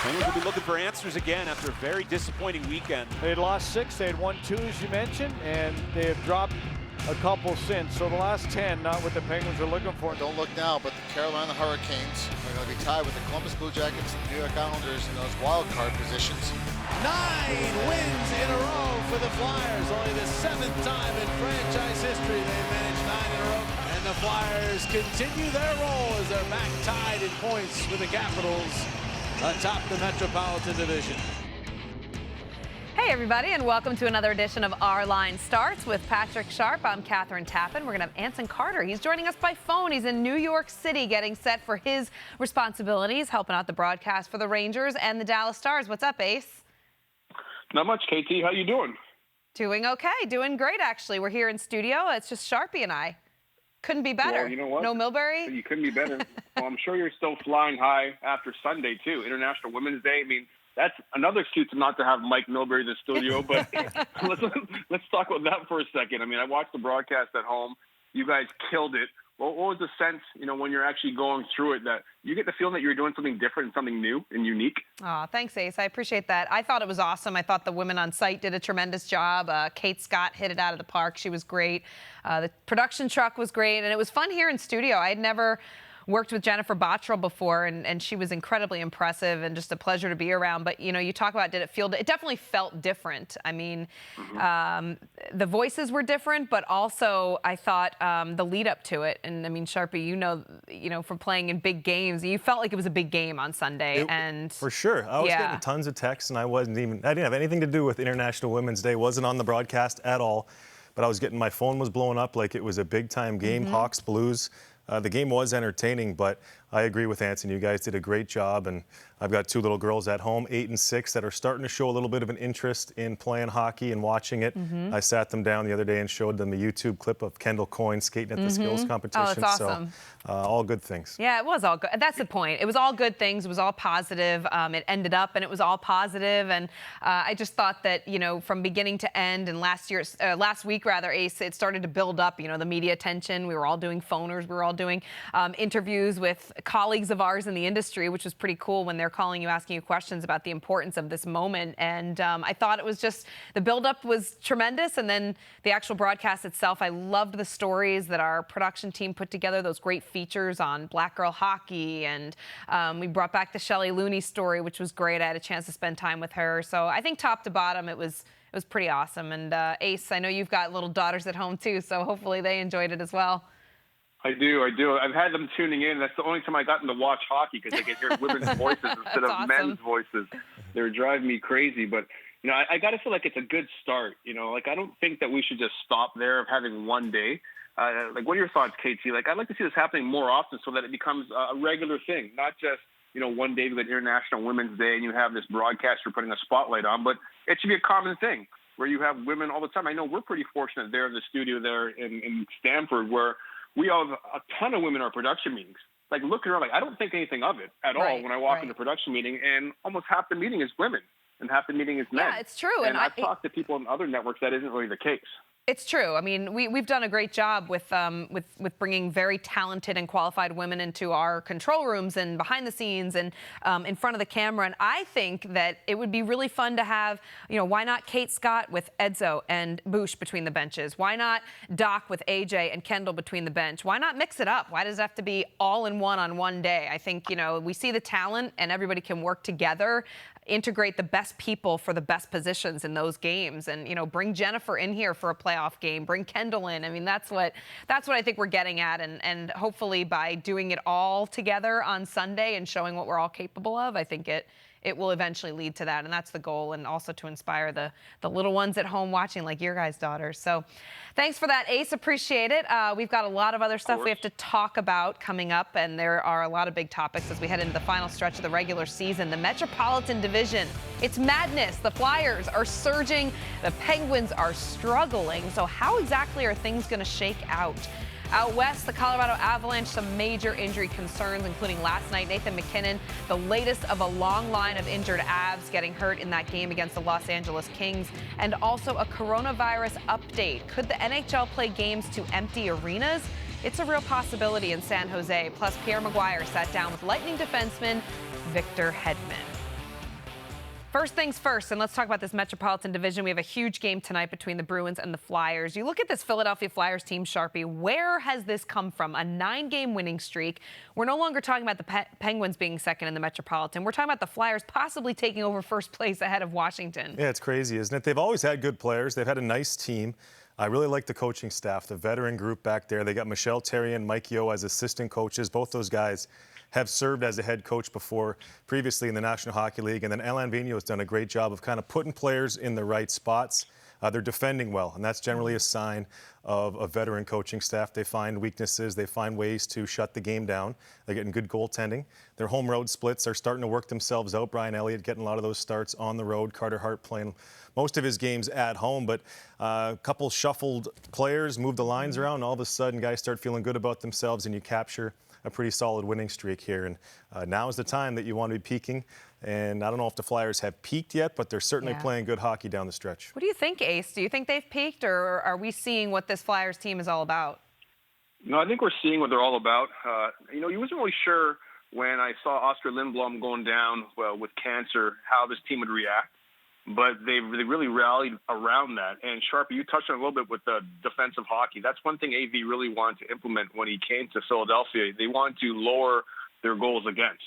Penguins will be looking for answers again after a very disappointing weekend. They had lost 6, they had won 2, as you mentioned, and they have dropped a couple since. So the last 10, not what the Penguins are looking for. Don't look now, but the Carolina Hurricanes are going to be tied with the Columbus Blue Jackets and the New York Islanders in those wild card positions. 9 wins in a row for the Flyers. Only the 7th time in franchise history they've managed 9 in a row. And the Flyers continue their roll as they're back tied in points with the Capitals atop the Metropolitan Division. Hey everybody, and welcome to another edition of Our Line Starts with Patrick Sharp. I'm Kathryn Tappen. We're going to have Anson Carter. He's joining us by phone. He's in New York City getting set for his responsibilities, helping out the broadcast for the Rangers and the Dallas Stars. What's up, Ace? Not much, KT. How you doing? Doing okay. Doing great, actually. We're here in studio. It's just Sharpie and I. Couldn't be better. Well, you know what? No Milbury? You couldn't be better. Well, I'm sure you're still flying high after Sunday, too. International Women's Day. I mean, that's another excuse not to have Mike Milbury in the studio. But let's talk about that for a second. I mean, I watched the broadcast at home. You guys killed it. What was the sense, when you're actually going through it, that you get the feeling that you're doing something different, something new and unique? Oh, thanks, Ace. I appreciate that. I thought it was awesome. I thought the women on site did a tremendous job. Kate Scott hit it out of the park. She was great. The production truck was great. And it was fun here in studio. I had never worked with Jennifer Bottrell before, and she was incredibly impressive and just a pleasure to be around. But, you talk about it definitely felt different. I mean, the voices were different, but also I thought the lead up to it. And I mean, Sharpie, from playing in big games, you felt like it was a big game on Sunday. For sure. I was getting tons of texts, and I didn't have anything to do with International Women's Day. Wasn't on the broadcast at all, but my phone was blowing up like it was a big time game. Hawks, Blues. The game was entertaining, but I agree with Anson. You guys did a great job, and I've got 2 little girls at home, 8 and 6, that are starting to show a little bit of an interest in playing hockey and watching it. I sat them down the other day and showed them a YouTube clip of Kendall Coyne skating at the skills competition. Oh, that's awesome. So, all good things. Yeah, it was all good. That's the point. It was all good things. It was all positive. It ended up, and it was all positive. And I just thought that, from beginning to end, and last week, Ace, it started to build up, the media attention. We were all doing phoners. We were all doing interviews with colleagues of ours in the industry, which was pretty cool when they're calling you, asking you questions about the importance of this moment. And I thought it was just, the buildup was tremendous. And then the actual broadcast itself, I loved the stories that our production team put together, those great features on Black girl hockey. And we brought back the Shelley Looney story, which was great. I had a chance to spend time with her. So I think top to bottom, it was pretty awesome. And Ace, I know you've got little daughters at home too, so hopefully they enjoyed it as well. I do. I've had them tuning in. That's the only time I gotten to watch hockey, because I get hear women's voices instead of awesome. Men's voices. They're driving me crazy. But, I got to feel like it's a good start. I don't think that we should just stop there of having one day. What are your thoughts, KT? I'd like to see this happening more often so that it becomes a regular thing, not just, one day with International Women's Day and you have this broadcast you're putting a spotlight on, but it should be a common thing where you have women all the time. I know we're pretty fortunate there in the studio there in Stamford, where we have a ton of women in our production meetings. Looking around, I don't think anything of it at all when I walk in the production meeting, and almost half the meeting is women and half the meeting is men. Yeah, it's true. And I've talked to people on other networks that isn't really the case. It's true. I mean, we've done a great job with bringing very talented and qualified women into our control rooms and behind the scenes and in front of the camera. And I think that it would be really fun to have, why not Kate Scott with Edzo and Bush between the benches? Why not Doc with AJ and Kendall between the bench? Why not mix it up? Why does it have to be all in one on one day? I think, we see the talent and everybody can work together, integrate the best people for the best positions in those games, and bring Jennifer in here for a playoff game, bring Kendall in. I mean, that's what I think we're getting at, and hopefully by doing it all together on Sunday and showing what we're all capable of, I think it will eventually lead to that, and that's the goal, and also to inspire the little ones at home watching, like your guys' daughters. So thanks for that, Ace. Appreciate it. We've got a lot of other stuff we have to talk about coming up, and there are a lot of big topics as we head into the final stretch of the regular season. The Metropolitan Division, it's madness. The Flyers are surging. The Penguins are struggling. So how exactly are things going to shake out? Out west, the Colorado Avalanche, some major injury concerns, including last night, Nathan MacKinnon, the latest of a long line of injured Avs getting hurt in that game against the Los Angeles Kings, and also a coronavirus update. Could the NHL play games to empty arenas? It's a real possibility in San Jose. Plus, Pierre McGuire sat down with Lightning defenseman Victor Hedman. First things first, and let's talk about this Metropolitan Division. We have a huge game tonight between the Bruins and the Flyers. You look at this Philadelphia Flyers team, Sharpie, where has this come from? A 9-game winning streak. We're no longer talking about the Penguins being second in the Metropolitan. We're talking about the Flyers possibly taking over first place ahead of Washington. Yeah, it's crazy, isn't it? They've always had good players. They've had a nice team. I really like the coaching staff, the veteran group back there. They got Michel Therrien and Mike Yeo as assistant coaches. Both those guys have served as a head coach before, previously in the National Hockey League. And then Alain Vigneault has done a great job of kind of putting players in the right spots. They're defending well, and that's generally a sign of a veteran coaching staff. They find weaknesses. They find ways to shut the game down. They're getting good goaltending. Their home road splits are starting to work themselves out. Brian Elliott getting a lot of those starts on the road. Carter Hart playing most of his games at home, but a couple shuffled players, move the lines around, and all of a sudden guys start feeling good about themselves, and you capture a pretty solid winning streak here. And now is the time that you want to be peaking. And I don't know if the Flyers have peaked yet, but they're certainly playing good hockey down the stretch. What do you think, Ace? Do you think they've peaked, or are we seeing what this Flyers team is all about? No, I think we're seeing what they're all about. You wasn't really sure when I saw Oscar Lindblom going down with cancer how this team would react. But they really rallied around that. And Sharpie, you touched on a little bit with the defensive hockey. That's one thing AV really wanted to implement when he came to Philadelphia. They wanted to lower their goals against.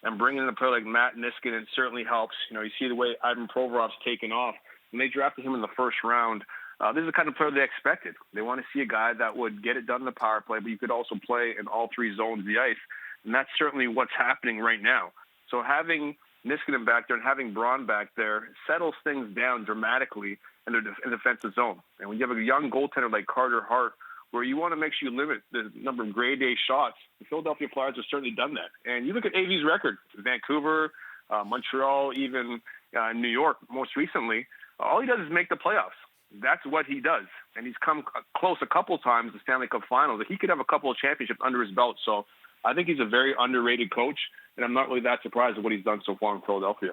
And bringing in a player like Matt Niskanen certainly helps. You see the way Ivan Provorov's taken off. When they drafted him in the first round, this is the kind of player they expected. They want to see a guy that would get it done in the power play, but you could also play in all three zones of the ice. And that's certainly what's happening right now. So having Niskanen back there and having Braun back there settles things down dramatically in the defensive zone. And when you have a young goaltender like Carter Hart, where you want to make sure you limit the number of grade A shots, the Philadelphia Flyers have certainly done that. And you look at AV's record, Vancouver, Montreal, even New York most recently, all he does is make the playoffs. That's what he does. And he's come close a couple times to Stanley Cup Finals. He could have a couple of championships under his belt. So I think he's a very underrated coach, and I'm not really that surprised at what he's done so far in Philadelphia.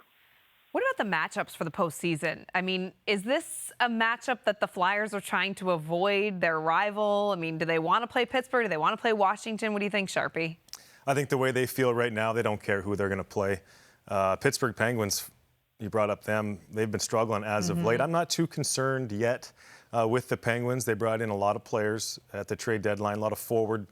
What about the matchups for the postseason? I mean, is this a matchup that the Flyers are trying to avoid their rival? I mean, do they want to play Pittsburgh? Do they want to play Washington? What do you think, Sharpie? I think the way they feel right now, they don't care who they're going to play. Pittsburgh Penguins, you brought up them. They've been struggling as of late. I'm not too concerned yet with the Penguins. They brought in a lot of players at the trade deadline, a lot of forward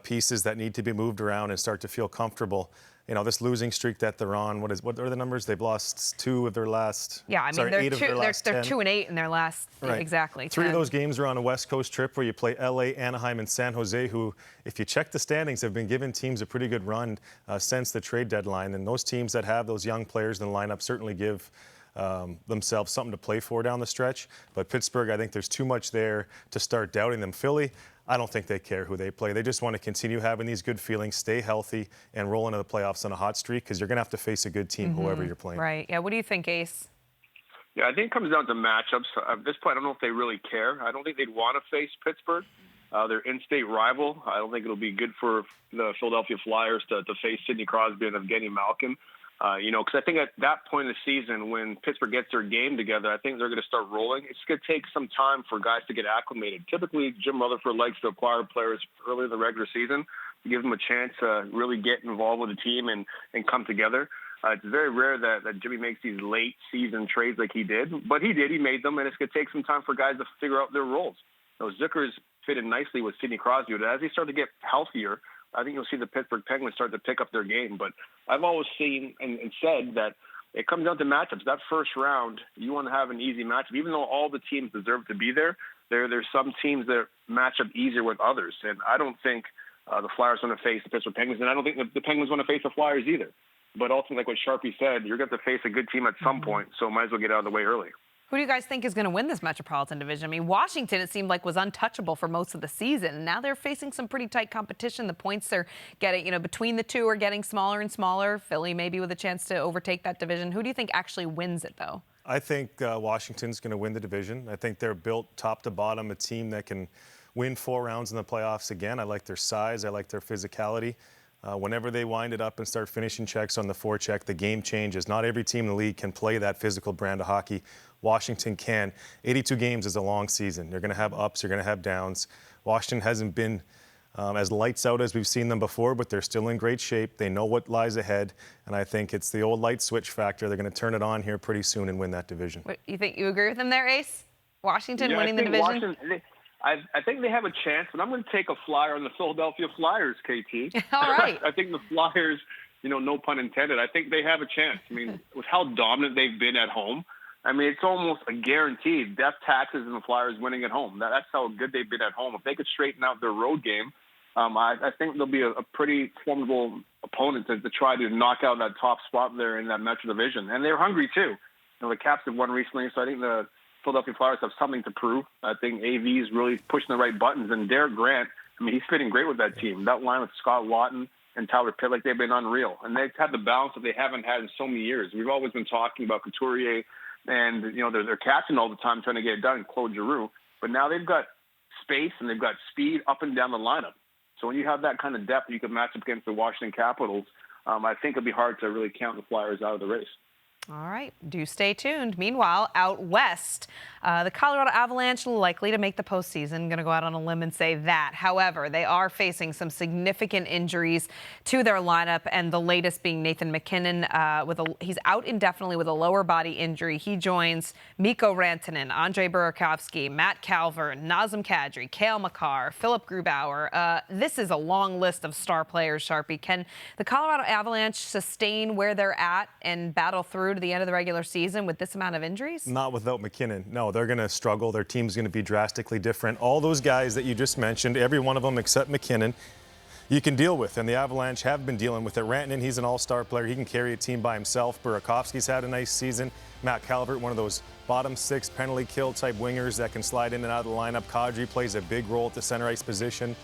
pieces that need to be moved around and start to feel comfortable. This losing streak that they're on, what are the numbers? They've lost 2 of their last, they're 2-8 in their last, right. Exactly. 3 of those games are on a West Coast trip where you play LA, Anaheim, and San Jose, who, if you check the standings, have been giving teams a pretty good run since the trade deadline. And those teams that have those young players in the lineup certainly give themselves something to play for down the stretch. But Pittsburgh, I think there's too much there to start doubting them. Philly, I don't think they care who they play. They just want to continue having these good feelings, stay healthy, and roll into the playoffs on a hot streak, because you're going to have to face a good team, whoever you're playing. Right. Yeah. What do you think, Ace? Yeah, I think it comes down to matchups. At this point, I don't know if they really care. I don't think they'd want to face Pittsburgh. Their in-state rival. I don't think it'll be good for the Philadelphia Flyers to face Sidney Crosby and Evgeny Malkin. Because I think at that point in the season, when Pittsburgh gets their game together, I think they're going to start rolling. It's going to take some time for guys to get acclimated. Typically, Jim Rutherford likes to acquire players early in the regular season to give them a chance to really get involved with the team and come together. It's very rare that Jimmy makes these late season trades like he did, but he did. He made them, and it's going to take some time for guys to figure out their roles. Zucker's fit in nicely with Sidney Crosby, but as they start to get healthier, I think you'll see the Pittsburgh Penguins start to pick up their game. But I've always seen and said that it comes down to matchups. That first round, you want to have an easy matchup. Even though all the teams deserve to be there, there's some teams that match up easier with others. And I don't think the Flyers want to face the Pittsburgh Penguins, and I don't think the Penguins want to face the Flyers either. But ultimately, like what Sharpie said, you're going to have to face a good team at some point, so might as well get out of the way early. Who do you guys think is going to win this Metropolitan Division? I mean, Washington, it seemed like, was untouchable for most of the season. And now they're facing some pretty tight competition. The points are getting, between the two are getting smaller and smaller. Philly maybe with a chance to overtake that division. Who do you think actually wins it, though? I think Washington's going to win the division. I think they're built top to bottom, a team that can win 4 rounds in the playoffs again. I like their size. I like their physicality. Whenever they wind it up and start finishing checks on the forecheck, the game changes. Not every team in the league can play that physical brand of hockey. Washington can. 82 games is a long season. You're going to have ups, you're going to have downs. Washington hasn't been as lights out as we've seen them before, but they're still in great shape. They know what lies ahead, and I think it's the old light switch factor. They're going to turn it on here pretty soon and win that division. You think you agree with them there, Ace? Washington winning the division? I think they have a chance, and I'm going to take a flyer on the Philadelphia Flyers, KT. All right. I think the Flyers, no pun intended, I think they have a chance. I mean, with how dominant they've been at home, I mean, it's almost a guaranteed death taxes and the Flyers winning at home. That's how good they've been at home. If they could straighten out their road game, I think they'll be a pretty formidable opponent to try to knock out that top spot there in that Metro division. And they're hungry, too. The Caps have won recently, so I think the Philadelphia Flyers have something to prove. I think AV is really pushing the right buttons. And Derek Grant, I mean, he's fitting great with that team. That line with Scott Laughton and Tyler Pitlick, they've been unreal. And they've had the balance that they haven't had in so many years. We've always been talking about Couturier and, they're catching all the time trying to get it done, Claude Giroux. But now they've got space and they've got speed up and down the lineup. So when you have that kind of depth, you can match up against the Washington Capitals. I think it'll be hard to really count the Flyers out of the race. All right, do stay tuned. Meanwhile, out west, the Colorado Avalanche likely to make the postseason. Going to go out on a limb and say that. However, they are facing some significant injuries to their lineup, and the latest being Nathan MacKinnon. He's out indefinitely with a lower body injury. He joins Mikko Rantanen, Andre Burakovsky, Matt Calvert, Nazem Kadri, Cale Makar, Philip Grubauer. This is a long list of star players, Sharpie. Can the Colorado Avalanche sustain where they're at and battle through to the end of the regular season with this amount of injuries? Not without MacKinnon. No, they're going to struggle. Their team's going to be drastically different. All those guys that you just mentioned, every one of them except MacKinnon, you can deal with, and the Avalanche have been dealing with it. Rantanen, he's an all-star player. He can carry a team by himself. Burakovsky's had a nice season. Matt Calvert, one of those bottom six penalty kill type wingers that can slide in and out of the lineup. Kadri plays a big role at the center ice position.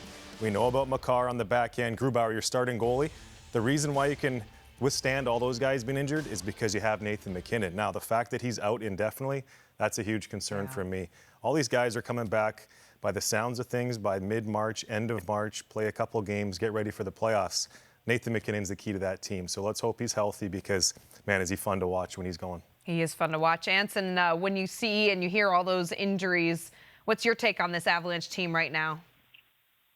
We know about Makar on the back end. Grubauer, your starting goalie. The reason why you can withstand all those guys being injured is because you have Nathan MacKinnon. Now, the fact that he's out indefinitely, that's a huge concern for me. All these guys are coming back by the sounds of things by mid-March, end of March, play a couple games, get ready for the playoffs. Nathan MacKinnon's the key to that team. So let's hope he's healthy because, man, is he fun to watch when he's going. He is fun to watch. Anson, when you see and you hear all those injuries, what's your take on this Avalanche team right now?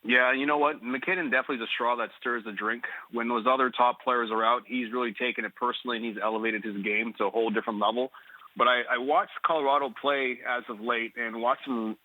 Yeah, you know what? MacKinnon definitely is a straw that stirs the drink. When those other top players are out, he's really taken it personally, and he's elevated his game to a whole different level. But I watched Colorado play as of late and watched them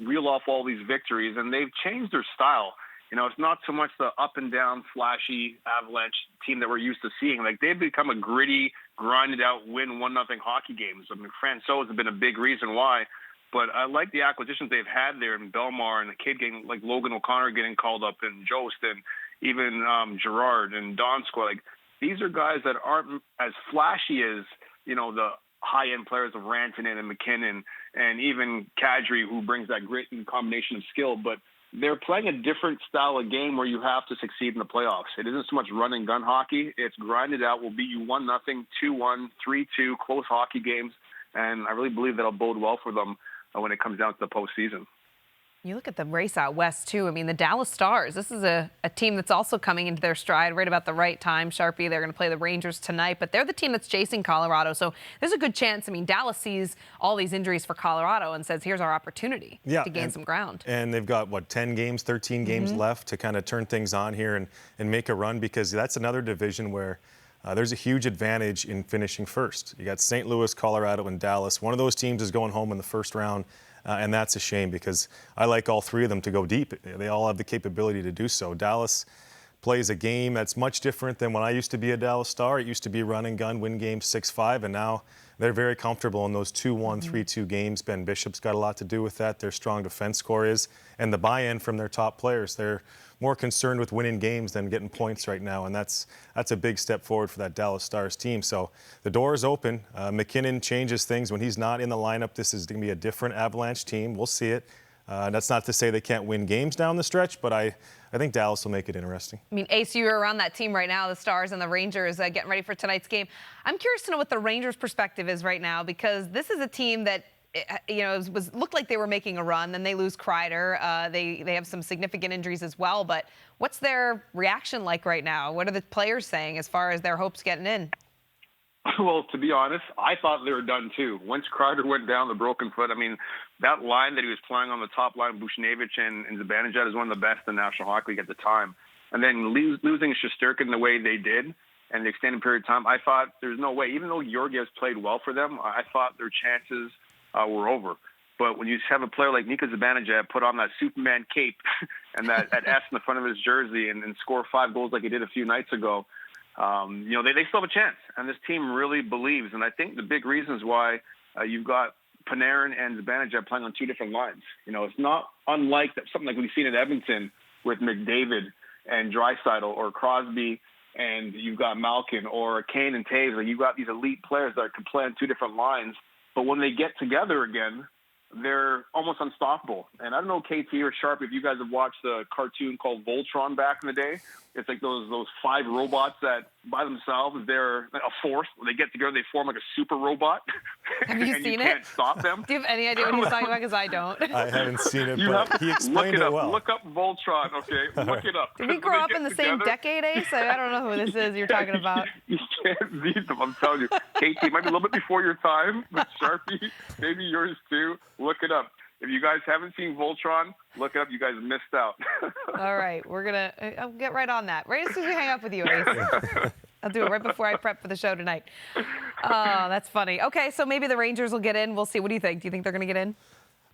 reel off all these victories, and they've changed their style. It's not so much the up-and-down, flashy Avalanche team that we're used to seeing. Like, they've become a gritty, grinded-out, win 1-0 hockey games. I mean, Francouz has been a big reason why. But I like the acquisitions they've had there in Belmar and the kid getting, like Logan O'Connor getting called up and Jost and even Gerard and Donskoy. Like, these are guys that aren't as flashy as, the high-end players of Rantanen and MacKinnon and even Kadri, who brings that grit and combination of skill. But they're playing a different style of game where you have to succeed in the playoffs. It isn't so much run and gun hockey. It's grinded out. We'll beat you 1-0, 2-1, 3-2, close hockey games. And I really believe that'll bode well for them when it comes down to the postseason. You look at the race out west, too. I mean, the Dallas Stars, this is a team that's also coming into their stride right about the right time. Sharpie, they're going to play the Rangers tonight, but they're the team that's chasing Colorado. So there's a good chance. I mean, Dallas sees all these injuries for Colorado and says, here's our opportunity to gain some ground. And they've got, 10 games, 13 games left to kind of turn things on here and make a run, because that's another division where there's a huge advantage in finishing first. You got St. Louis, Colorado, and Dallas. One of those teams is going home in the first round, and that's a shame because I like all three of them to go deep. They all have the capability to do so. Dallas plays a game that's much different than when I used to be a Dallas Star. It used to be run and gun, win games 6-5, and now they're very comfortable in those 2-1, 3-2 games. Ben Bishop's got a lot to do with that. Their strong defense score is, and the buy-in from their top players. They're more concerned with winning games than getting points right now, and that's a big step forward for that Dallas Stars team. So the door is open. MacKinnon changes things when he's not in the lineup. This is going to be a different Avalanche team. We'll see it. That's not to say they can't win games down the stretch, but I think Dallas will make it interesting. I mean, Ace, you're around that team right now, the Stars and the Rangers, getting ready for tonight's game. I'm curious to know what the Rangers' perspective is right now, because this is a team that looked like they were making a run. Then they lose Kreider. They have some significant injuries as well. But what's their reaction like right now? What are the players saying as far as their hopes getting in? Well, to be honest, I thought they were done too. Once Kreider went down the broken foot, I mean, that line that he was playing on the top line, Buchnevich and Zibanejad, is one of the best in the National Hockey League at the time. And then losing Shesterkin the way they did and the extended period of time, I thought there's no way. Even though Georgiev's played well for them, I thought their chances were over. But when you have a player like Mika Zibanejad put on that Superman cape and that S in the front of his jersey and score 5 goals like he did a few nights ago, they still have a chance. And this team really believes. And I think the big reasons why you've got Panarin and Zibanejad playing on 2 different lines. It's not unlike something like we've seen at Edmonton with McDavid and Draisaitl, or Crosby and you've got Malkin, or Kane and Taves. Like, you've got these elite players that can play on 2 different lines. But when they get together again, they're almost unstoppable. And I don't know, KT or Sharp, if you guys have watched the cartoon called Voltron back in the day. It's like those 5 robots that by themselves, they're a force. When they get together, they form like a super robot. Have you and seen you it? Can't stop them. Do you have any idea what he's talking about? Because I don't. I haven't seen it, but he explained it well. Look up Voltron, okay? Look it up. Did we grow up in the same decade, Ace? I don't know who this is you're talking about. You can't beat them, I'm telling you. KT, might be a little bit before your time, but Sharpie, maybe yours too. Look it up. If you guys haven't seen Voltron, look it up. You guys missed out. All right. I'll get right on that. Right as soon as we hang up with you, Ace. I'll do it right before I prep for the show tonight. Oh, that's funny. Okay, so maybe the Rangers will get in. We'll see. What do you think? Do you think they're going to get in?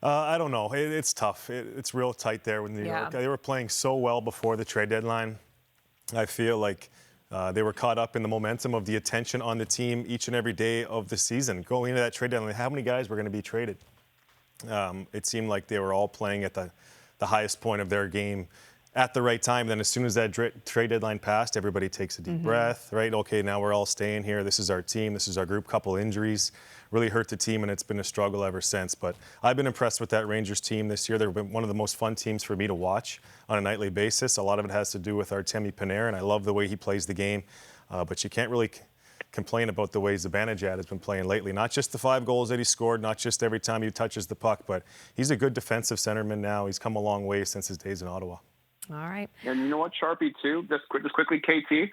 I don't know. It's tough. It's real tight there with New York. They were playing so well before the trade deadline. I feel like they were caught up in the momentum of the attention on the team each and every day of the season. Going into that trade deadline, how many guys were going to be traded? It seemed like they were all playing at the highest point of their game at the right time. Then as soon as that trade deadline passed, everybody takes a deep breath, right? Okay, now we're all staying here. This is our team. This is our group. Couple injuries really hurt the team, and it's been a struggle ever since. But I've been impressed with that Rangers team this year. They've been one of the most fun teams for me to watch on a nightly basis. A lot of it has to do with Artemi Panarin. I love the way he plays the game, but you can't really complain about the way Zibanejad has been playing lately. Not just the 5 goals that he scored, not just every time he touches the puck, but he's a good defensive centerman now. He's come a long way since his days in Ottawa. All right. And you know what, Sharpie, too? Just quickly, KT.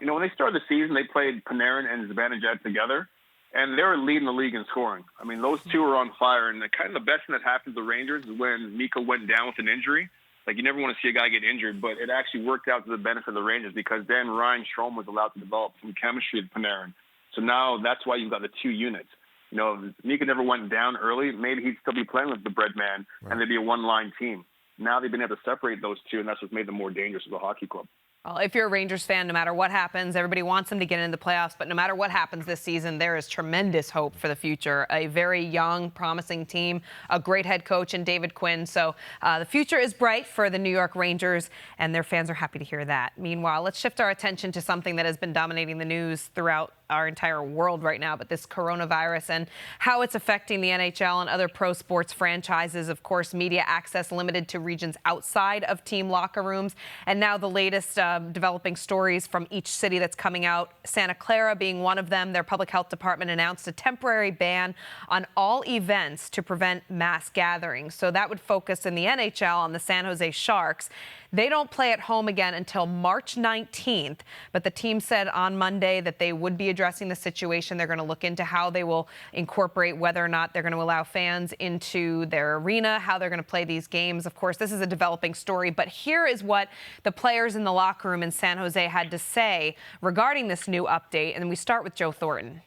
When they started the season, they played Panarin and Zibanejad together, and they were leading the league in scoring. I mean, those two were on fire, and the best thing that happened to the Rangers is when Mika went down with an injury. Like, you never want to see a guy get injured, but it actually worked out to the benefit of the Rangers because then Ryan Strome was allowed to develop some chemistry with Panarin. So now that's why you've got the 2 units. If Mika never went down early, maybe he'd still be playing with the bread man, and they'd be a one-line team. Now they've been able to separate those two, and that's what's made them more dangerous as a hockey club. Well, if you're a Rangers fan, no matter what happens, everybody wants them to get into the playoffs. But no matter what happens this season, there is tremendous hope for the future. A very young, promising team, a great head coach in David Quinn. So the future is bright for the New York Rangers, and their fans are happy to hear that. Meanwhile, let's shift our attention to something that has been dominating the news throughout our entire world right now, but this coronavirus and how it's affecting the NHL and other pro sports franchises. Of course, media access limited to regions outside of team locker rooms. And now the latest developing stories from each city that's coming out, Santa Clara being one of them. Their public health department announced a temporary ban on all events to prevent mass gatherings. So that would focus in the NHL on the San Jose Sharks. They don't play at home again until March 19th, but the team said on Monday that they would be addressing the situation. They're going to look into how they will incorporate whether or not they're going to allow fans into their arena, how they're going to play these games. Of course, this is a developing story, but here is what the players in the locker room in San Jose had to say regarding this new update. And we start with Joe Thornton.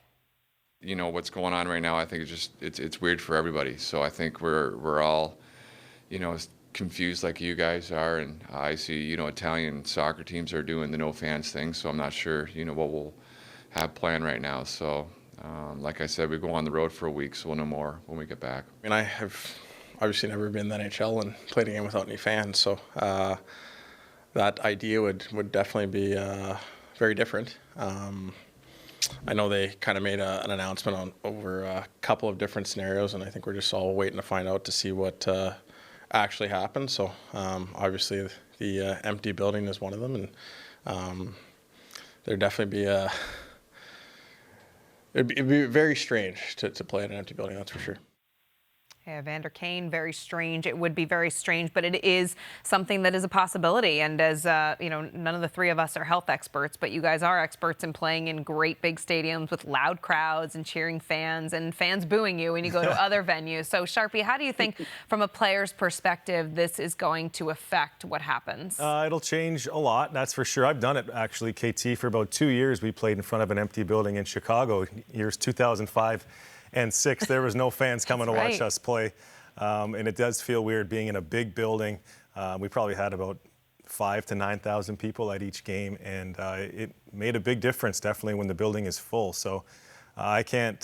What's going on right now, I think it's weird for everybody. So I think we're all, confused like you guys are, and I see Italian soccer teams are doing the no fans thing, so I'm not sure what we'll have planned right now. So like I said, we go on the road for a week, so we'll know more when we get back. I mean, I have obviously never been in the NHL and played a game without any fans, so that idea would definitely be very different. I know they kind of made an announcement over a couple of different scenarios, and I think we're just all waiting to find out to see what actually happened. So obviously the empty building is one of them, and there'd definitely be it'd be very strange to play in an empty building, that's for sure. Yeah, Vander Kane, very strange. It would be very strange, but it is something that is a possibility. And as none of the three of us are health experts, but you guys are experts in playing in great big stadiums with loud crowds and cheering fans and fans booing you when you go to other venues. So, Sharpie, how do you think, from a player's perspective, this is going to affect what happens? It'll change a lot, that's for sure. I've done it, actually, KT, for about 2 years. We played in front of an empty building in Chicago, years 2005 and 6. There was no fans coming to watch us play. And it does feel weird being in a big building. We probably had about 5,000 to 9,000 people at each game, and it made a big difference, definitely, when the building is full. So I can't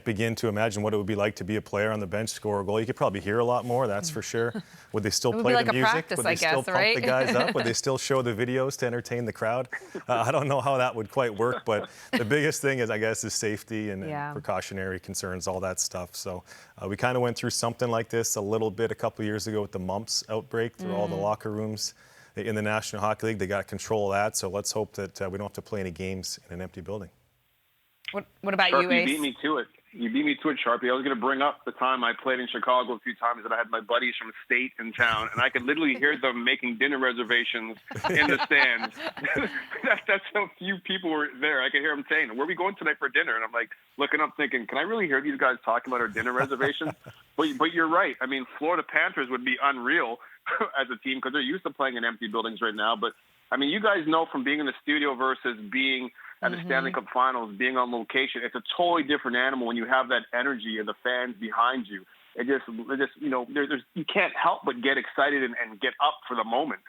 begin to imagine what it would be like to be a player on the bench, score a goal. You could probably hear a lot more, that's for sure. Would they still play the music? Practice, would they still pump the guys up? Would they still show the videos to entertain the crowd? I don't know how that would quite work, but the biggest thing is, I guess, is safety and precautionary concerns, all that stuff. So we kind of went through something like this a little bit a couple of years ago with the mumps outbreak through all the locker rooms in the National Hockey League. They got control of that, so let's hope that we don't have to play any games in an empty building. What about Sharpie, you, Ace? You beat me to it. You beat me to it, Sharpie. I was going to bring up the time I played in Chicago a few times that I had my buddies from state in town, and I could literally hear them making dinner reservations in the stands. That's how few people were there. I could hear them saying, "Where are we going tonight for dinner?" And I'm like looking up thinking, can I really hear these guys talking about our dinner reservations? But you're right. I mean, Florida Panthers would be unreal as a team because they're used to playing in empty buildings right now. But, I mean, you guys know from being in the studio versus being at the Stanley Cup Finals, being on location, it's a totally different animal when you have that energy of the fans behind you. It just you can't help but get excited and get up for the moment.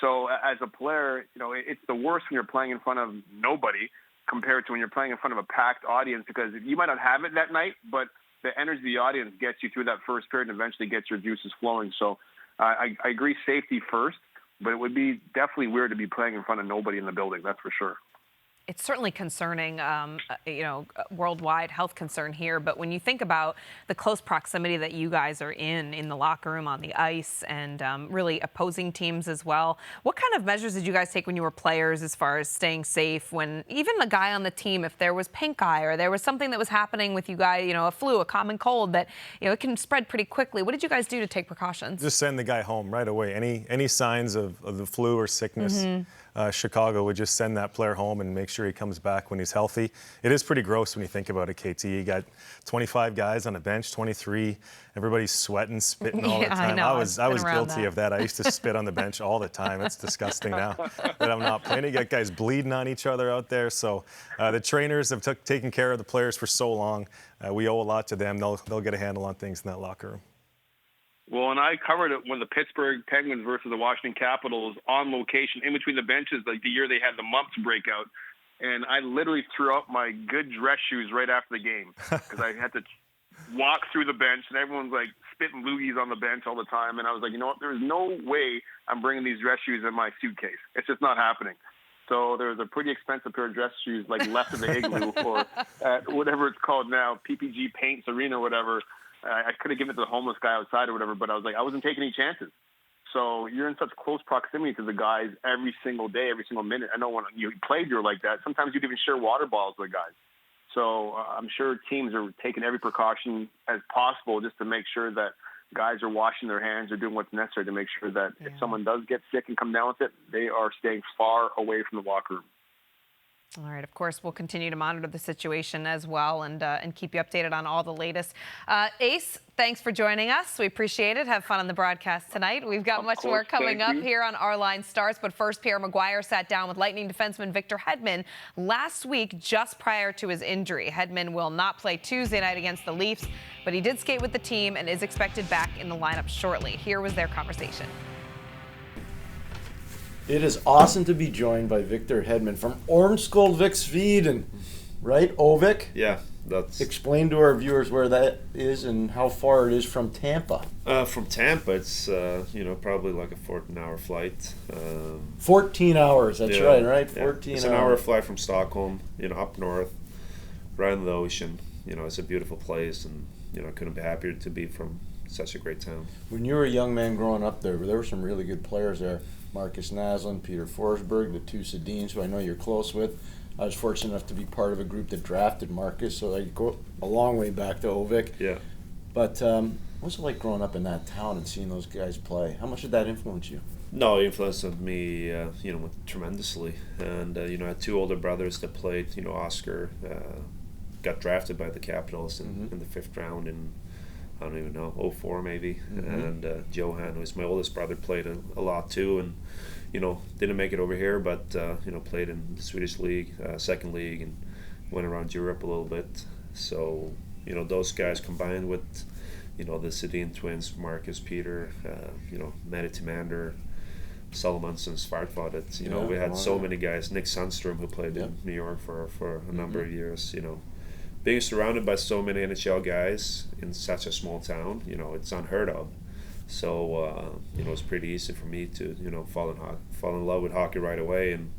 So as a player, it's the worst when you're playing in front of nobody compared to when you're playing in front of a packed audience, because you might not have it that night, but the energy of the audience gets you through that first period and eventually gets your juices flowing. So I agree, safety first, but it would be definitely weird to be playing in front of nobody in the building, that's for sure. It's certainly concerning, worldwide health concern here. But when you think about the close proximity that you guys are in the locker room, on the ice, and really opposing teams as well, what kind of measures did you guys take when you were players as far as staying safe? When even a guy on the team, if there was pink eye or there was something that was happening with you guys, a flu, a common cold that it can spread pretty quickly. What did you guys do to take precautions? Just send the guy home right away. Any signs of the flu or sickness. Chicago would just send that player home and make sure he comes back when he's healthy. It is pretty gross when you think about it, KT. You got 25 guys on a bench, 23. Everybody's sweating, spitting all the time. I know. I was guilty of that. I used to spit on the bench all the time. It's disgusting now that I'm not playing. You got guys bleeding on each other out there. So the trainers have taken care of the players for so long. We owe a lot to them. They'll get a handle on things in that locker room. Well, and I covered it when the Pittsburgh Penguins versus the Washington Capitals on location in between the benches, like the year they had the mumps breakout. And I literally threw out my good dress shoes right after the game because I had to walk through the bench and everyone's like spitting loogies on the bench all the time. And I was like, you know what? There's no way I'm bringing these dress shoes in my suitcase. It's just not happening. So there was a pretty expensive pair of dress shoes like left in the Igloo or at whatever it's called now, PPG Paints Arena or whatever. I could have given it to the homeless guy outside or whatever, but I was like, I wasn't taking any chances. So you're in such close proximity to the guys every single day, every single minute. I know when you played, you're like that. Sometimes you'd even share water bottles with guys. So I'm sure teams are taking every precaution as possible just to make sure that guys are washing their hands or doing what's necessary to make sure that if someone does get sick and come down with it, they are staying far away from the locker room. All right. Of course, we'll continue to monitor the situation as well and keep you updated on all the latest. Ace, thanks for joining us. We appreciate it. Have fun on the broadcast tonight. We've got much more coming up here on Our Line Starts. But first, Pierre McGuire sat down with Lightning defenseman Victor Hedman last week just prior to his injury. Hedman will not play Tuesday night against the Leafs, but he did skate with the team and is expected back in the lineup shortly. Here was their conversation. It is awesome to be joined by Victor Hedman from Ormskjold Sweden, right, Ovik? Yeah, that's... Explain to our viewers where that is and how far it is from Tampa. From Tampa, it's, probably like a 14-hour flight. 14 hours, that's right? 14 hours. It's an hour flight from Stockholm, up north, right on the ocean. It's a beautiful place, and, I couldn't be happier to be from such a great town. When you were a young man growing up there were some really good players there. Marcus Naslund, Peter Forsberg, the two Sedins, who I know you're close with. I was fortunate enough to be part of a group that drafted Marcus, so I go a long way back to Ovik. Yeah. But what's it like growing up in that town and seeing those guys play? How much did that influence you? No, it influenced me, tremendously. And, I had 2 older brothers that played. Oscar got drafted by the Capitals in the 5th round in, I don't even know, 04 maybe. And Johan, who's my oldest brother, played a lot too. And, didn't make it over here, but, played in the Swedish league, 2nd league, and went around Europe a little bit. So, those guys combined with, the Sedin twins, Marcus, Peter, Matti Timander, Solomonson, Svartvadet, we had so many guys. Nick Sundstrom, who played in New York for a number of years, Being surrounded by so many NHL guys in such a small town, it's unheard of. So, it's pretty easy for me to, fall in love with hockey right away and,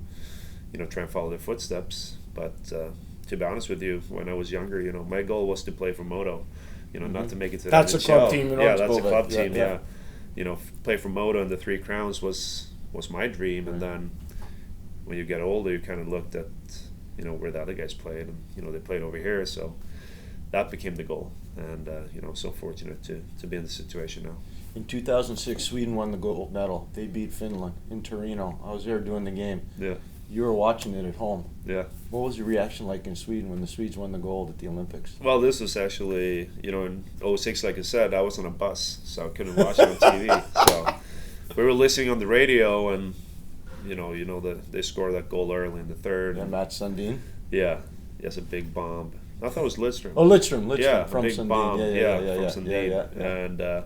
try and follow their footsteps. But to be honest with you, when I was younger, my goal was to play for Modo, not to make it to that's the NHL. NHL. Club team in that's a club yeah, team, yeah. Play for Modo and the 3 Crowns was my dream. And then when you get older, you kind of looked at, where the other guys played, and, they played over here. So that became the goal. And, I'm so fortunate to be in this situation now. In 2006, Sweden won the gold medal. They beat Finland in Torino. I was there doing the game. Yeah. You were watching it at home. Yeah. What was your reaction like in Sweden when the Swedes won the gold at the Olympics? Well, this was actually, in 06, like I said, I was on a bus, so I couldn't watch it on TV. So we were listening on the radio, and, that they scored that goal early in the 3rd. Yeah, Matt Sundin. Yeah. Yes, a big bomb. I thought it was Lidström. Oh, Lidström. Yeah, from big Sundin. bomb. Yeah, from Sundin. Yeah. And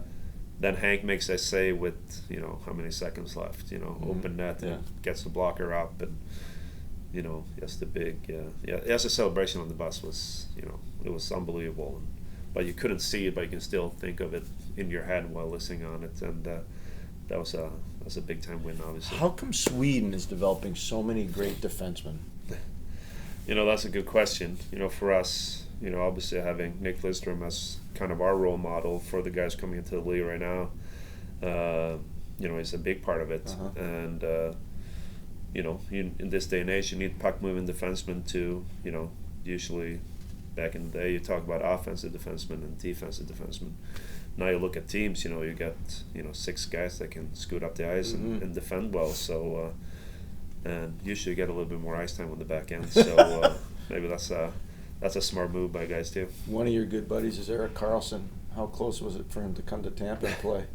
then Hank makes that save with, how many seconds left, open net, and gets the blocker up, and, yes, the big, yes, the celebration on the bus was, it was unbelievable. But you couldn't see it, but you can still think of it in your head while listening on it, and that was a big time win, obviously. How come Sweden is developing so many great defensemen? That's a good question. For us, obviously having Nick Lidström as kind of our role model for the guys coming into the league right now, he's a big part of it. And, in this day and age, you need puck-moving defensemen to, usually back in the day, you talk about offensive defensemen and defensive defensemen. Now you look at teams, you got, 6 guys that can scoot up the ice and defend well. So, and usually you get a little bit more ice time on the back end. So maybe that's a smart move by guys too. One of your good buddies is Erik Karlsson. How close was it for him to come to Tampa and play?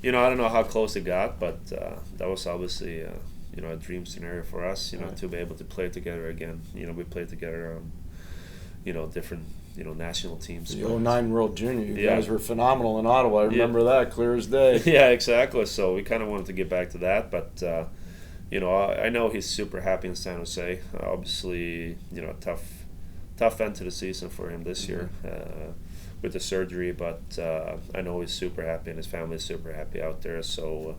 I don't know how close it got, but that was obviously a dream scenario for us. To be able to play together again. We played together on different national teams. The 09 World Junior, you guys were phenomenal in Ottawa. I remember that clear as day. Yeah, exactly. So we kind of wanted to get back to that, but I know he's super happy in San Jose. Obviously, tough end to the season for him this year with the surgery, but I know he's super happy and his family is super happy out there. So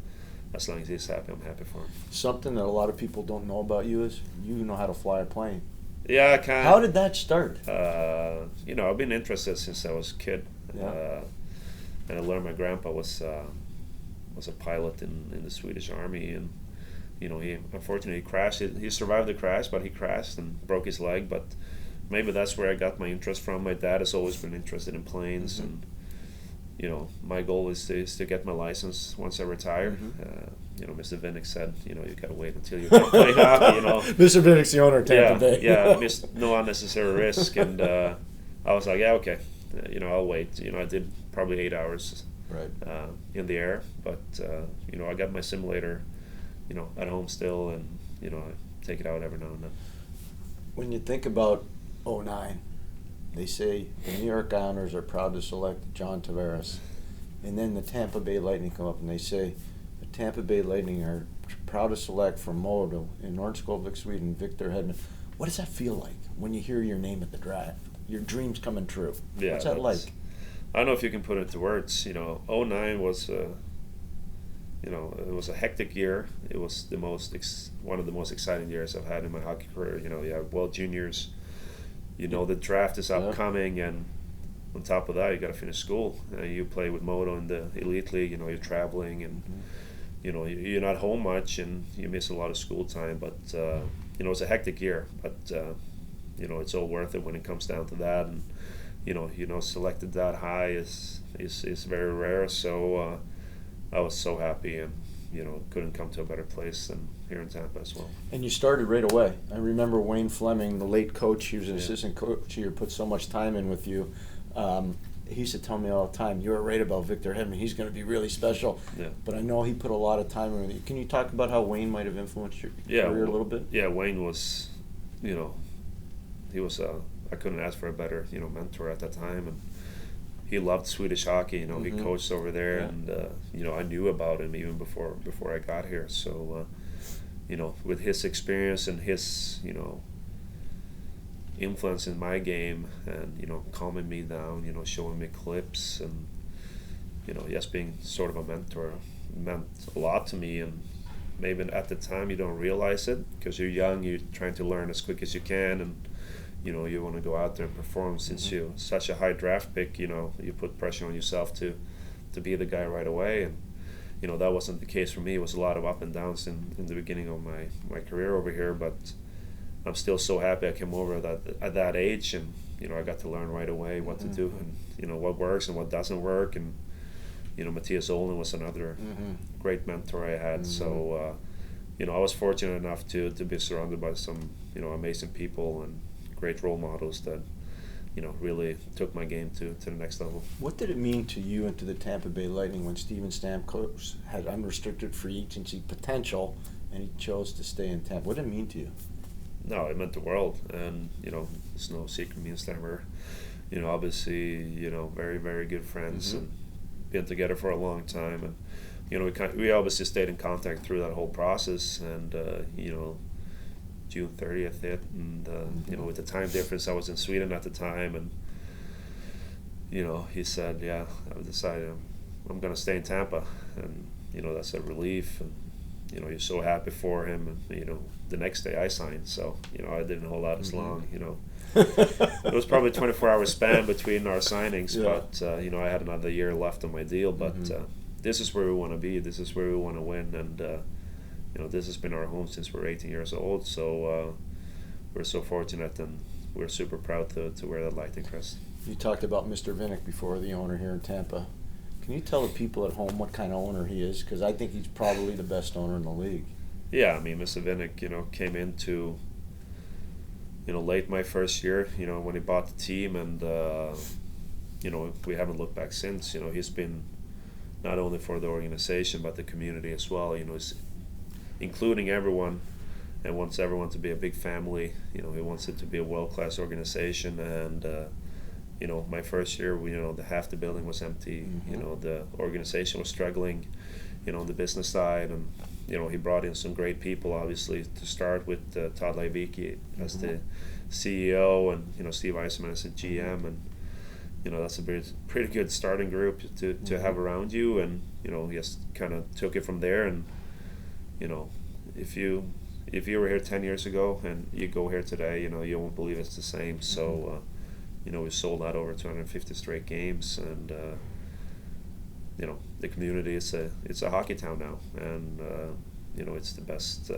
as long as he's happy, I'm happy for him. Something that a lot of people don't know about you is you know how to fly a plane. Yeah, I can. How did that start? I've been interested since I was a kid. Yeah. And I learned my grandpa was a pilot in the Swedish Army, and he unfortunately crashed. He survived the crash, but he crashed and broke his leg. But maybe that's where I got my interest from. My dad has always been interested in planes, and my goal is to get my license once I retire. Mr. Vinnick said, you gotta wait until you play hockey. Mr. Vinnick's the owner of Tampa Bay. Yeah, no unnecessary risk, and I was like, yeah, okay, I'll wait. I did probably 8 hours in the air, but I got my simulator, at home still, and I take it out every now and then. When you think about 09, they say the New York Islanders are proud to select John Tavares, and then the Tampa Bay Lightning come up and they say the Tampa Bay Lightning are proud to select from Modo in Nordskovik, Sweden, Victor Hedman. What does that feel like when you hear your name at the draft? Your dreams coming true. Yeah, what's that like? I don't know if you can put it to words. 09 was it was a hectic year. It was one of the most exciting years I've had in my hockey career. You have World Juniors. The draft is upcoming, and on top of that, you got to finish school. You play with Modo in the Elite League. You're traveling, and you're not home much, and you miss a lot of school time. But it's a hectic year. But it's all worth it when it comes down to that. And selected that high is very rare. So I was so happy, and couldn't come to a better place than here in Tampa as well. And you started right away. I remember Wayne Fleming, the late coach. He was an assistant coach here, put so much time in with you. He used to tell me all the time, "You were right about Victor Hedman. He's going to be really special." Yeah. But I know he put a lot of time in with you. Can you talk about how Wayne might have influenced your career a little bit? Yeah, Wayne was, he was I couldn't ask for a better mentor at that time, and he loved Swedish hockey. He coached over there, and I knew about him even before I got here. So with his experience and his influence in my game, and calming me down, showing me clips, and just being sort of a mentor meant a lot to me. And maybe at the time you don't realize it because you're young, you're trying to learn as quick as you can, and you want to go out there and perform. Since you're such a high draft pick, you put pressure on yourself to be the guy right away. And that wasn't the case for me. It was a lot of up and downs in the beginning of my career over here, but I'm still so happy I came over at that age, and I got to learn right away what to do, and what works and what doesn't work. And Matthias Olin was another great mentor I had. So I was fortunate enough to be surrounded by some amazing people and great role models that really took my game to the next level. What did it mean to you and to the Tampa Bay Lightning when Steven Stamkos had unrestricted free agency potential and he chose to stay in Tampa? What did it mean to you? No, it meant the world, and it's no secret. Me and Stan were, obviously, very, very good friends, and been together for a long time, and we obviously stayed in contact through that whole process, and June 30th hit, and with the time difference, I was in Sweden at the time, and he said, "Yeah, I've decided I'm going to stay in Tampa," and that's a relief, and you're so happy for him, and the next day I signed, so I didn't hold out as long. It was probably a 24-hour span between our signings, but I had another year left on my deal. But this is where we want to be. This is where we want to win, and this has been our home since we're 18 years old. So we're so fortunate, and we're super proud to wear that Lightning crest. You talked about Mr. Vinnick before, the owner here in Tampa. Can you tell the people at home what kind of owner he is? Because I think he's probably the best owner in the league. Yeah, I mean, Mr. Vinnick, came into, late my first year, when he bought the team, and, we haven't looked back since. He's been not only for the organization, but the community as well. He's including everyone and wants everyone to be a big family. He wants it to be a world-class organization, and, my first year, half the building was empty. The organization was struggling, on the business side, and he brought in some great people, obviously, to start with Todd Leivicki as the CEO, and Steve Eisenman as the GM, and that's a pretty good starting group to have around you, and he just kind of took it from there. And if you were here 10 years ago and you go here today, you won't believe it's the same. So we've sold out over 250 straight games, and the community, it's a hockey town now, and it's the best,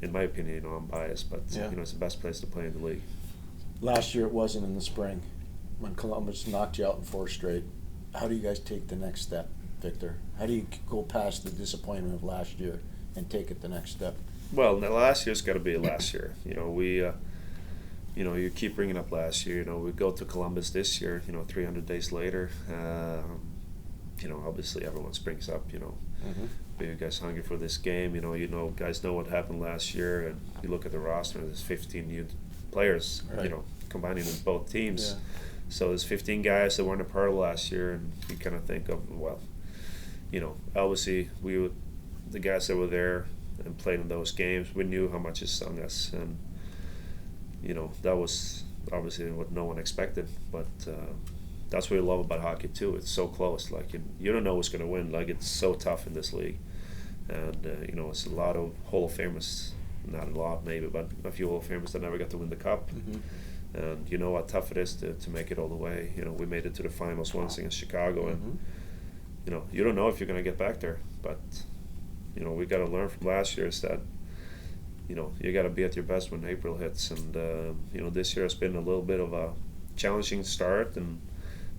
in my opinion. I'm biased, but it's the best place to play in the league. Last year it wasn't in the spring when Columbus knocked you out in 4 straight. How do you guys take the next step, Victor? How do you go past the disappointment of last year and take it the next step? Well, last year's got to be last year. You keep bringing up last year. We go to Columbus this year. 300 days later. Obviously everyone springs up. Are you guys hungry for this game? Guys know what happened last year, and you look at the roster. There's 15 new players. Right. Combining in both teams. Yeah. So there's 15 guys that weren't a part of last year, and you kind of think of, well, obviously the guys that were there and played in those games, we knew how much it stung us, and that was obviously what no one expected. But that's what we love about hockey too. It's so close. Like you don't know who's going to win. Like it's so tough in this league, and it's a lot of Hall of Famers. Not a lot maybe, but a few Hall of Famers that never got to win the cup. And you know how tough it is to make it all the way. We made it to the finals once against Chicago, and you don't know if you're going to get back there. But we got to learn from last year is that you got to be at your best when April hits, and this year has been a little bit of a challenging start, and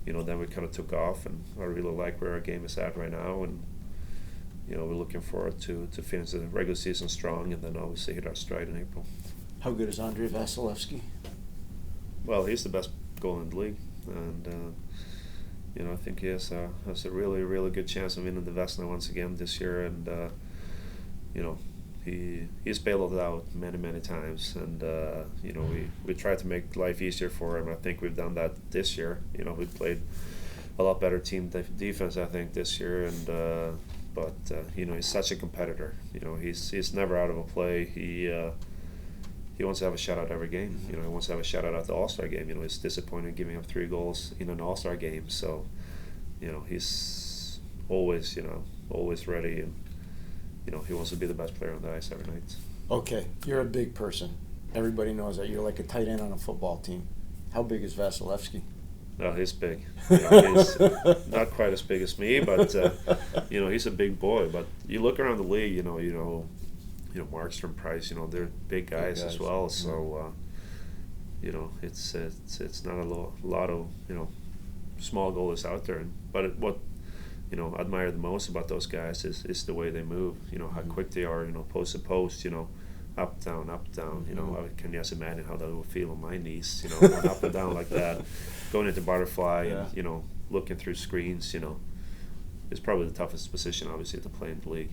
then we kind of took off, and I really like where our game is at right now, and we're looking forward to finish the regular season strong, and then obviously hit our stride in April. How good is Andrei Vasilevsky? Well, he's the best goalie in the league, and I think he has a really, really good chance of winning the Vezina once again this year, and he's bailed out many, many times, and we tried to make life easier for him. I think we've done that this year. We played a lot better team defense, I think, this year, and but he's such a competitor. He's never out of a play. He wants to have a shutout every game. He wants to have a shutout at the All-Star game. It's disappointing giving up 3 goals in an All-Star game. So, he's always ready, and he wants to be the best player on the ice every night. Okay, you're a big person. Everybody knows that. You're like a tight end on a football team. How big is Vasilevsky? No, he's big. He's not quite as big as me, but he's a big boy. But you look around the league, Markstrom, Price, they're big guys as well. So, it's not a lot of small goalies out there. What I admire the most about those guys is the way they move. How quick they are. Post to post. Up down, up down. I can just imagine how that would feel on my knees. Going up and down like that, going into butterfly, and looking through screens. It's probably the toughest position, obviously, to play in the league.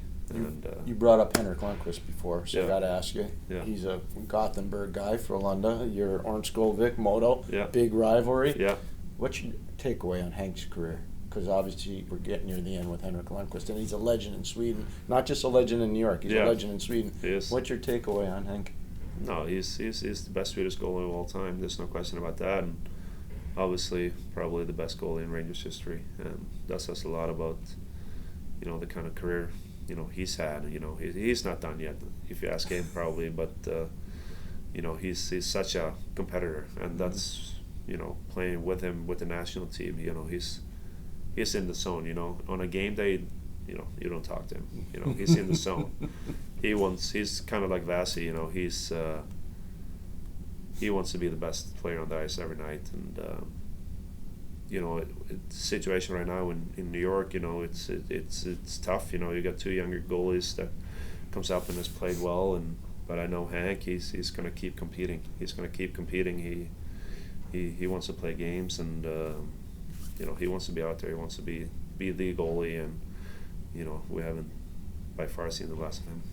You brought up Henrik Lundqvist before, so I got to ask you. Yeah. He's a Gothenburg guy for Lunda. You're Orange Skolvik, Modo, big rivalry. Yeah. What's your takeaway on Hank's career? Because obviously we're getting near the end with Henrik Lundqvist, and he's a legend in Sweden. Not just a legend in New York, he's a legend in Sweden. He is. What's your takeaway on Hank? No, he's the best Swedish goalie of all time. There's no question about that. And obviously, probably the best goalie in Rangers history. And that says a lot about, the kind of career, he's had. He's not done yet, if you ask him, probably. But, he's such a competitor. And that's, playing with him with the national team, he's in the zone, On a game day, you don't talk to him. He's in the zone. He's kind of like Vasi, he wants to be the best player on the ice every night. And, the situation right now in New York, it's tough. You got 2 younger goalies that comes up and has played well. But I know Hank, he's going to keep competing. He's going to keep competing. He wants to play games, and, he wants to be out there. He wants to be the goalie, and we haven't by far seen the last of him.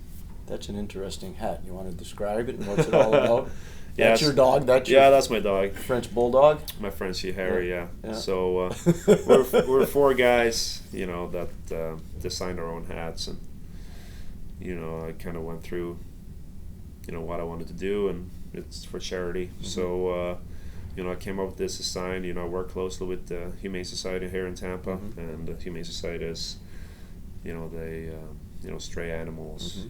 That's an interesting hat. You want to describe it and what's it all about? Yeah, that's your dog. That's my dog. French bulldog. My Frenchie Harry. Yeah. Yeah. So we're 4 guys, that designed our own hats, and I kind of went through, what I wanted to do, and it's for charity. Mm-hmm. So. I came up with this design. I work closely with the Humane Society here in Tampa, and the Humane Society is, they, stray animals,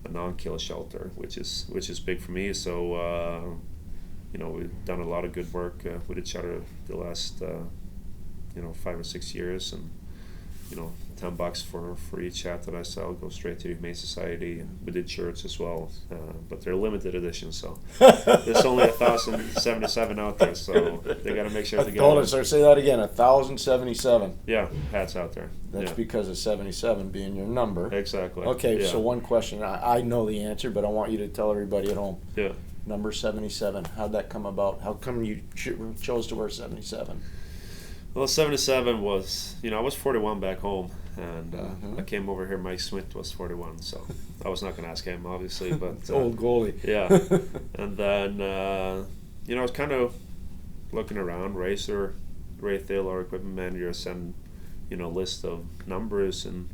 a non-kill shelter, which is big for me. So, we've done a lot of good work with each other the last, 5 or 6 years, and $10 for each hat that I sell goes straight to the Humane Society. And we did shirts as well, but they're limited edition, so there's only 1,077 out there. So they got to make sure to get. Hold it, sir. Say that again. 1,077. Yeah, hats out there. That's because of 77 being your number. Exactly. Okay, so one question. I know the answer, but I want you to tell everybody at home. Yeah. Number 77. How'd that come about? How come you chose to wear 77? Well, 77 was, I was 41 back home, and I came over here. Mike Smith was 41, so I was not going to ask him, obviously. But old goalie. Yeah. And then, I was kind of looking around. Racer, Ray Thiel, our equipment manager, sent, list of numbers, and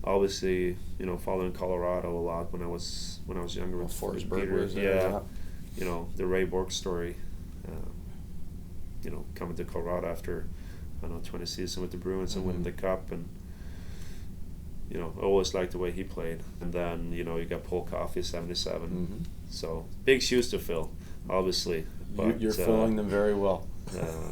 obviously, following Colorado a lot when I was younger with Peter. Yeah. The Ray Bork story. Coming to Colorado after, 20 seasons with the Bruins and winning the Cup, and, I always liked the way he played. And then, you got Paul Coffey, 77. So, big shoes to fill, obviously. But you're filling them very well.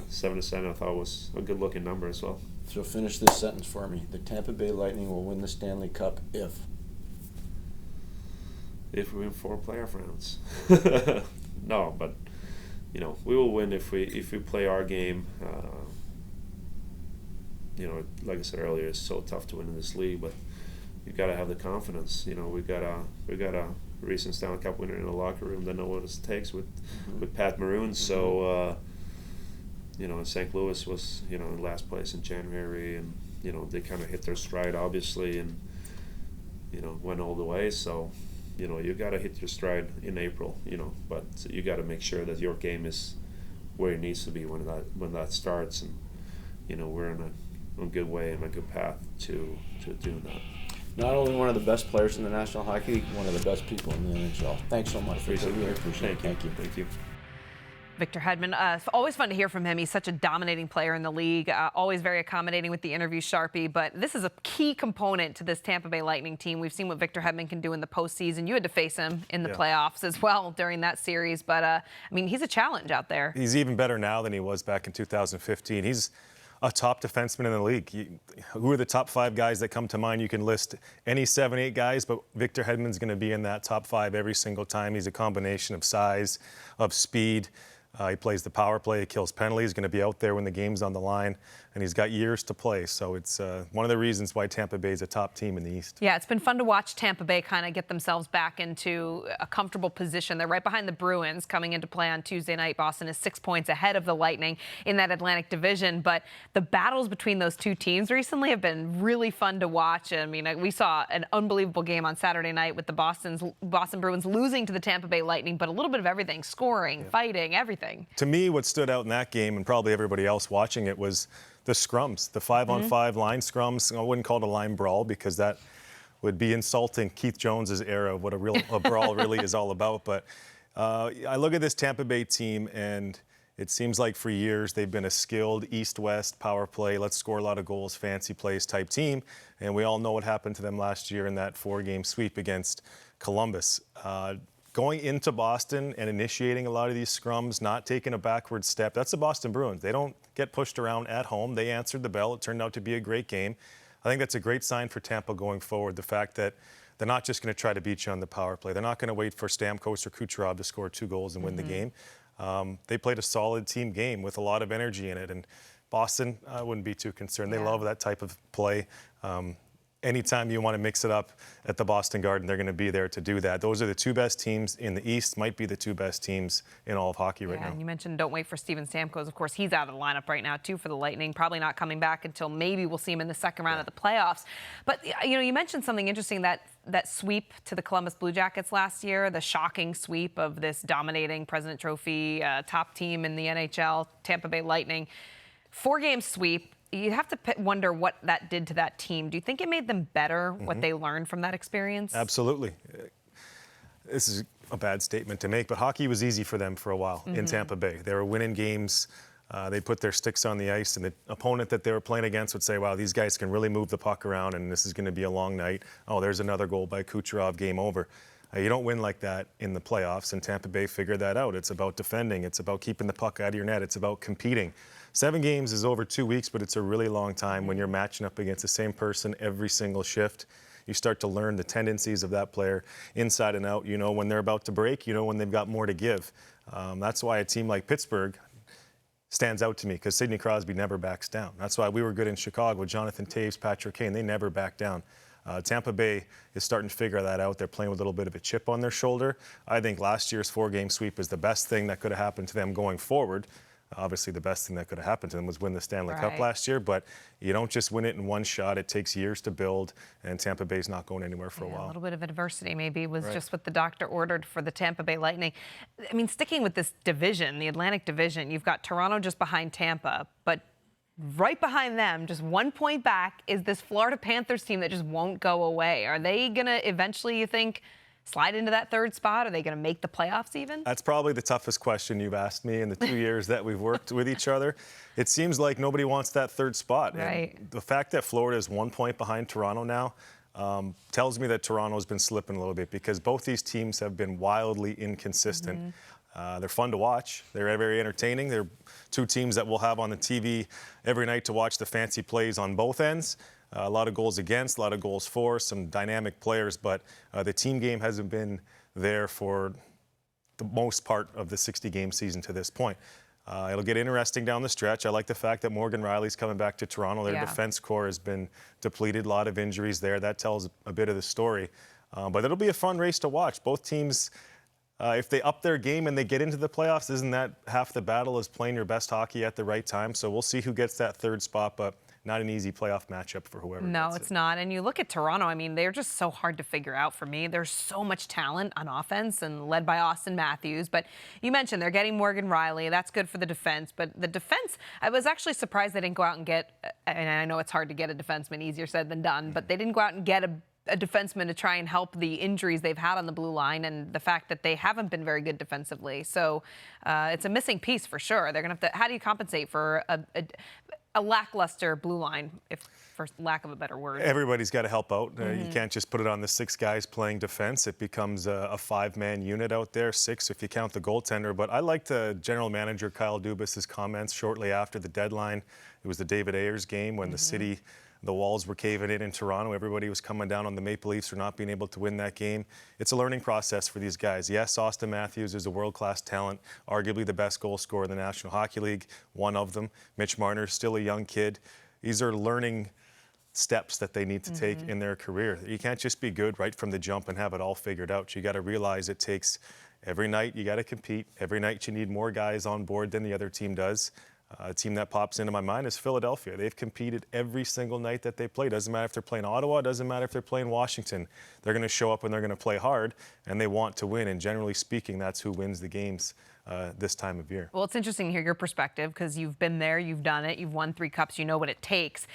77 I thought was a good-looking number as well. So finish this sentence for me. The Tampa Bay Lightning will win the Stanley Cup if we win 4 playoff rounds. No, but you know, we will win if we play our game. You know, like I said earlier, it's so tough to win in this league, but you got to have the confidence. You know, we got a recent Stanley Cup winner in the locker room that know what it takes with Pat Maroon. So you know, St. Louis was, you know, in last place in January, and you know, they kind of hit their stride obviously, and you know, went all the way. So you know, you got to hit your stride in April. You know, but you got to make sure that your game is where it needs to be when that starts, and you know, we're in a good way and a good path to doing that. Not only one of the best players in the National Hockey League, one of the best people in the NHL. Thanks so much. Appreciate it. Thank you. Thank you. Victor Hedman, always fun to hear from him. He's such a dominating player in the league, always very accommodating with the interview, Sharpie. But this is a key component to this Tampa Bay Lightning team. We've seen what Victor Hedman can do in the postseason. You had to face him in the playoffs as well during that series. But, I mean, he's a challenge out there. He's even better now than he was back in 2015. He's a top defenseman in the league. Who are the top 5 guys that come to mind? You can list any 7, 8 guys, but Victor Hedman's going to be in that top 5 every single time. He's a combination of size, of speed. He plays the power play, he kills penalties, he's going to be out there when the game's on the line, and he's got years to play. So it's one of the reasons why Tampa Bay is a top team in the East. Yeah, it's been fun to watch Tampa Bay kind of get themselves back into a comfortable position. They're right behind the Bruins coming into play on Tuesday night. Boston is 6 points ahead of the Lightning in that Atlantic division. But the battles between those two teams recently have been really fun to watch. I mean, we saw an unbelievable game on Saturday night with the Boston Bruins losing to the Tampa Bay Lightning, but a little bit of everything, scoring, fighting, everything. To me, what stood out in that game, and probably everybody else watching it, was the scrums, the 5-on-5 line scrums. I wouldn't call it a line brawl because that would be insulting Keith Jones's era of what a brawl really is all about. But I look at this Tampa Bay team, and it seems like for years they've been a skilled east-west power play, let's score a lot of goals, fancy plays type team. And we all know what happened to them last year in that 4-game sweep against Columbus. Going into Boston and initiating a lot of these scrums, not taking a backward step, that's the Boston Bruins. They don't get pushed around at home. They answered the bell. It turned out to be a great game. I think that's a great sign for Tampa going forward, the fact that they're not just going to try to beat you on the power play. They're not going to wait for Stamkos or Kucherov to score 2 goals and win the game. They played a solid team game with a lot of energy in it. And Boston, I wouldn't be too concerned. They love that type of play. Anytime you want to mix it up at the Boston Garden, they're going to be there to do that. Those are the 2 best teams in the East, might be the 2 best teams in all of hockey right now. And you mentioned don't wait for Steven Stamkos. Of course, he's out of the lineup right now, too, for the Lightning. Probably not coming back until maybe we'll see him in the second round of the playoffs. But, you know, you mentioned something interesting, that sweep to the Columbus Blue Jackets last year, the shocking sweep of this dominating President Trophy top team in the NHL, Tampa Bay Lightning. 4-game sweep. You have to wonder what that did to that team. Do you think it made them better, what they learned from that experience? Absolutely. This is a bad statement to make, but hockey was easy for them for a while in Tampa Bay. They were winning games. They put their sticks on the ice, and the opponent that they were playing against would say, wow, these guys can really move the puck around, and this is going to be a long night. Oh, there's another goal by Kucherov, game over. You don't win like that in the playoffs, and Tampa Bay figured that out. It's about defending. It's about keeping the puck out of your net. It's about competing. 7 games is over 2 weeks, but it's a really long time when you're matching up against the same person every single shift. You start to learn the tendencies of that player inside and out. You know when they're about to break. You know when they've got more to give. That's why a team like Pittsburgh stands out to me, because Sidney Crosby never backs down. That's why we were good in Chicago with Jonathan Toews, Patrick Kane. They never back down. Tampa Bay is starting to figure that out. They're playing with a little bit of a chip on their shoulder. I think last year's 4-game sweep is the best thing that could have happened to them going forward. Obviously, the best thing that could have happened to them was win the Stanley Cup last year, but you don't just win it in one shot. It takes years to build, and Tampa Bay's not going anywhere for a while. A little bit of adversity maybe was just what the doctor ordered for the Tampa Bay Lightning. I mean, sticking with this division, the Atlantic division, you've got Toronto just behind Tampa, but right behind them, just 1 point back, is this Florida Panthers team that just won't go away. Are they going to eventually, you think, slide into that 3rd spot? Are they going to make the playoffs even? That's probably the toughest question you've asked me in the 2 years that we've worked with each other. It seems like nobody wants that 3rd spot. Right. And the fact that Florida is 1 point behind Toronto now tells me that Toronto's been slipping a little bit, because both these teams have been wildly inconsistent. They're fun to watch. They're very entertaining. They're 2 teams that we'll have on the TV every night to watch the fancy plays on both ends. A lot of goals against, a lot of goals for, some dynamic players, but the team game hasn't been there for the most part of the 60-game season to this point. It'll get interesting down the stretch. I like the fact that Morgan Rielly's coming back to Toronto. Their defense core has been depleted, a lot of injuries there. That tells a bit of the story. But it'll be a fun race to watch. Both teams, if they up their game and they get into the playoffs, isn't that half the battle, is playing your best hockey at the right time? So we'll see who gets that third spot, but not an easy playoff matchup for whoever. No, it's not. And you look at Toronto, I mean, they're just so hard to figure out for me. There's so much talent on offense and led by Austin Matthews. But you mentioned they're getting Morgan Rielly. That's good for the defense. But the defense, I was actually surprised they didn't go out and get, and I know it's hard to get a defenseman, easier said than done, but they didn't go out and get a defenseman to try and help the injuries they've had on the blue line and the fact that they haven't been very good defensively. So it's a missing piece for sure. They're going to have to, how do you compensate for a lackluster blue line, if for lack of a better word? Everybody's got to help out. You can't just put it on the 6 guys playing defense. It becomes a 5-man unit out there, 6 if you count the goaltender. But I liked general manager Kyle Dubas's comments shortly after the deadline. It was the David Ayers game when the walls were caving in Toronto. Everybody was coming down on the Maple Leafs for not being able to win that game. It's a learning process for these guys. Yes, Austin Matthews is a world-class talent, arguably the best goal scorer in the National Hockey League, one of them. Mitch Marner, still a young kid. These are learning steps that they need to take in their career. You can't just be good right from the jump and have it all figured out. You got to realize it takes every night you got to compete. Every night you need more guys on board than the other team does. A team that pops into my mind is Philadelphia. They've competed every single night that they play. Doesn't matter if they're playing Ottawa, doesn't matter if they're playing Washington. They're going to show up and they're going to play hard, and they want to win. And generally speaking, that's who wins the games this time of year. Well, it's interesting to hear your perspective because you've been there, you've done it, you've won 3 cups, you know what it takes.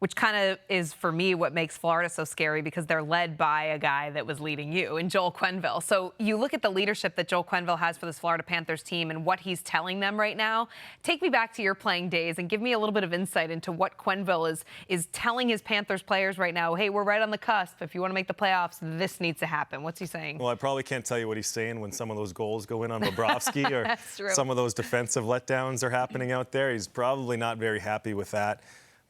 Which kind of is, for me, what makes Florida so scary because they're led by a guy that was leading you in Joel Quenneville. So you look at the leadership that Joel Quenneville has for this Florida Panthers team and what he's telling them right now. Take me back to your playing days and give me a little bit of insight into what Quenneville is telling his Panthers players right now. Hey, we're right on the cusp. If you want to make the playoffs, this needs to happen. What's he saying? Well, I probably can't tell you what he's saying when some of those goals go in on Bobrovsky or some of those defensive letdowns are happening out there. He's probably not very happy with that.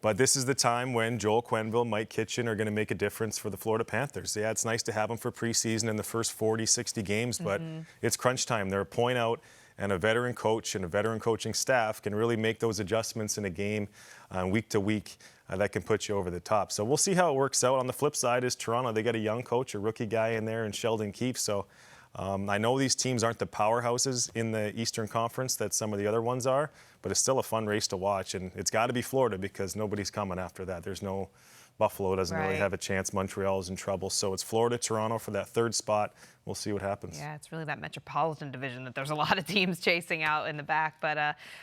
But this is the time when Joel Quenneville, Mike Kitchen are going to make a difference for the Florida Panthers. Yeah, it's nice to have them for preseason in the first 40, 60 games, but it's crunch time. They're a point out, and a veteran coach and a veteran coaching staff can really make those adjustments in a game week to week that can put you over the top. So we'll see how it works out. On the flip side is Toronto. They got a young coach, a rookie guy in there, and Sheldon Keefe. So I know these teams aren't the powerhouses in the Eastern Conference that some of the other ones are, but it's still a fun race to watch. And it's got to be Florida because nobody's coming after that. There's no Buffalo doesn't really have a chance. Montreal's in trouble. So it's Florida, Toronto for that third spot. We'll see what happens. Yeah, it's really that Metropolitan Division that there's a lot of teams chasing out in the back. But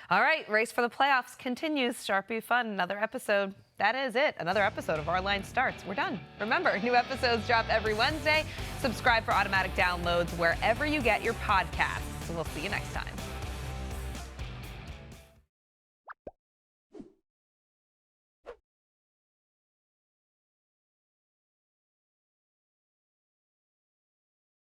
all right, race for the playoffs continues. Sharpie fun, another episode. That is it. Another episode of Our Line Starts. We're done. Remember, new episodes drop every Wednesday. Subscribe for automatic downloads wherever you get your podcasts. So we'll see you next time.